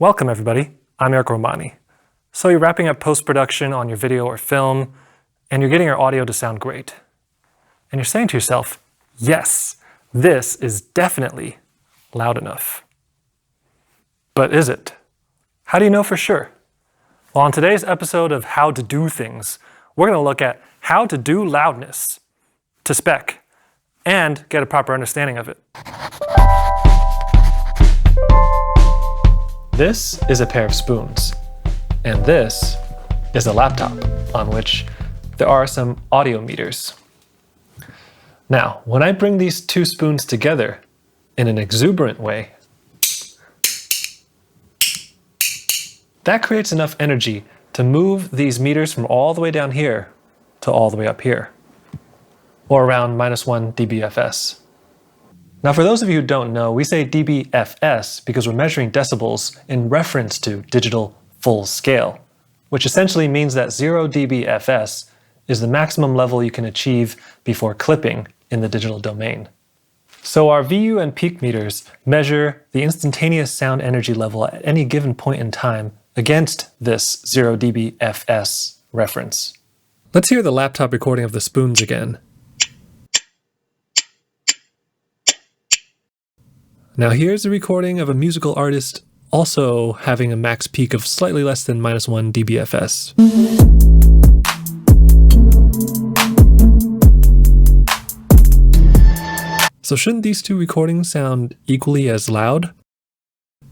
Welcome everybody, I'm Eric Romani. So you're wrapping up post-production on your video or film, and you're getting your audio to sound great. And you're saying to yourself, yes, this is definitely loud enough. But is it? How do you know for sure? Well, on today's episode of How to Do Things, we're going to look at how to do loudness to spec and get a proper understanding of it. This is a pair of spoons, and this is a laptop on which there are some audio meters. Now, when I bring these two spoons together in an exuberant way, that creates enough energy to move these meters from all the way down here to all the way up here, or around -1 dBFS. Now, for those of you who don't know, we say dBFS because we're measuring decibels in reference to digital full scale, which essentially means that 0 dBFS is the maximum level you can achieve before clipping in the digital domain. So our VU and peak meters measure the instantaneous sound energy level at any given point in time against this 0 dBFS reference. Let's hear the laptop recording of the spoons again. Now here's a recording of a musical artist also having a max peak of slightly less than -1 dBFS. So shouldn't these two recordings sound equally as loud?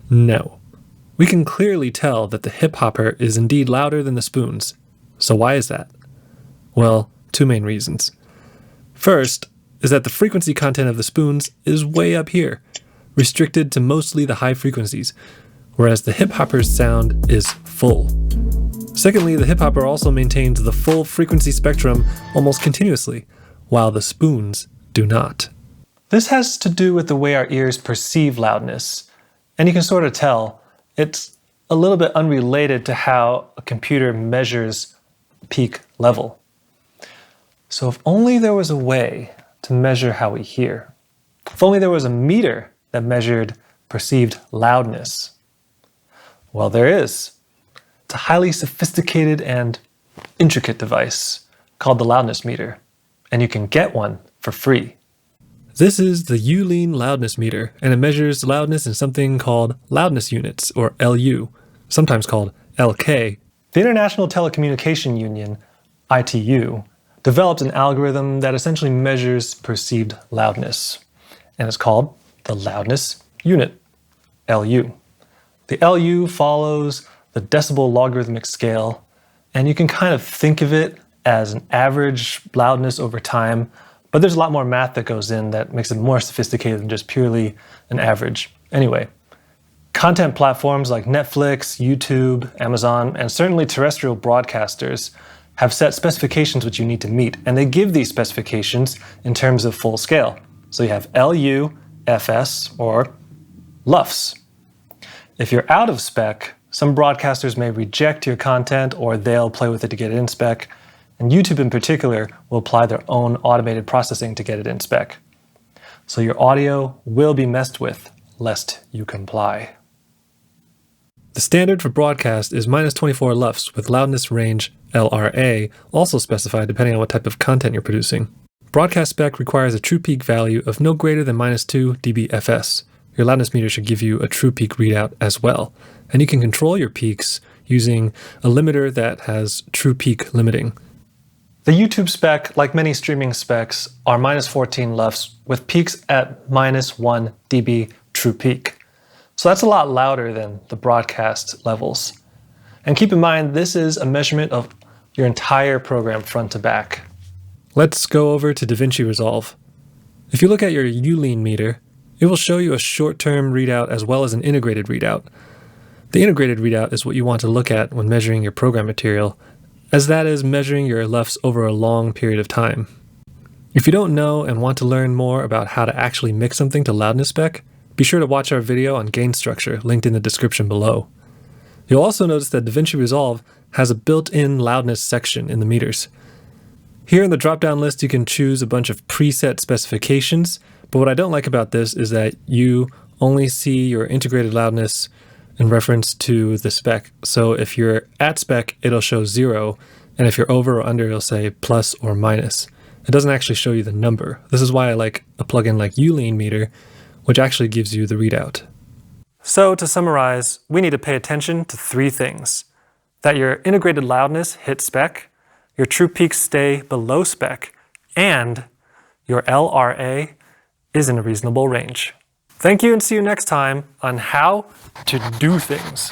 No. We can clearly tell that the hip hopper is indeed louder than the spoons. So why is that? Well, two main reasons. First is that the frequency content of the spoons is way up here, restricted to mostly the high frequencies, whereas the hip hopper's sound is full. Secondly, the hip hopper also maintains the full frequency spectrum almost continuously, while the spoons do not. This has to do with the way our ears perceive loudness, and you can sort of tell it's a little bit unrelated to how a computer measures peak level. So if only there was a way to measure how we hear. If only there was a meter that measured perceived loudness. Well, there is. It's a highly sophisticated and intricate device called the loudness meter, and you can get one for free. This is the Youlean loudness meter, and it measures loudness in something called loudness units, or LU, sometimes called LK. The International Telecommunication Union, ITU, developed an algorithm that essentially measures perceived loudness, and it's called the loudness unit, LU. The LU follows the decibel logarithmic scale, and you can kind of think of it as an average loudness over time, but there's a lot more math that goes in that makes it more sophisticated than just purely an average. Anyway, content platforms like Netflix, YouTube, Amazon, and certainly terrestrial broadcasters have set specifications which you need to meet, and they give these specifications in terms of full scale. So you have LU, FS, or LUFS. If you're out of spec, some broadcasters may reject your content or they'll play with it to get it in spec, and YouTube in particular will apply their own automated processing to get it in spec. So your audio will be messed with, lest you comply. The standard for broadcast is -24 LUFS with loudness range LRA, also specified depending on what type of content you're producing. Broadcast spec requires a true peak value of no greater than -2 dBFS. Your loudness meter should give you a true peak readout as well, and you can control your peaks using a limiter that has true peak limiting. The YouTube spec, like many streaming specs, are -14 LUFS with peaks at -1 dB true peak. So that's a lot louder than the broadcast levels. And keep in mind, this is a measurement of your entire program front to back. Let's go over to Davinci Resolve. If you look at your Youlean meter, it will show you a short-term readout as well as an integrated readout. The integrated readout is what you want to look at when measuring your program material, as that is measuring your LUFS over a long period of time. If you don't know and want to learn more about how to actually mix something to loudness spec, be sure to watch our video on gain structure linked in the description below. You'll also notice that Davinci Resolve has a built-in loudness section in the meters. Here in the drop-down list, you can choose a bunch of preset specifications, but what I don't like about this is that you only see your integrated loudness in reference to the spec. So if you're at spec, it'll show 0, and if you're over or under, it'll say plus or minus. It doesn't actually show you the number. This is why I like a plugin like Youlean meter, which actually gives you the readout. So to summarize, we need to pay attention to 3 things: that your integrated loudness hits spec, your true peaks stay below spec, and your LRA is in a reasonable range. Thank you, and see you next time on how to do things.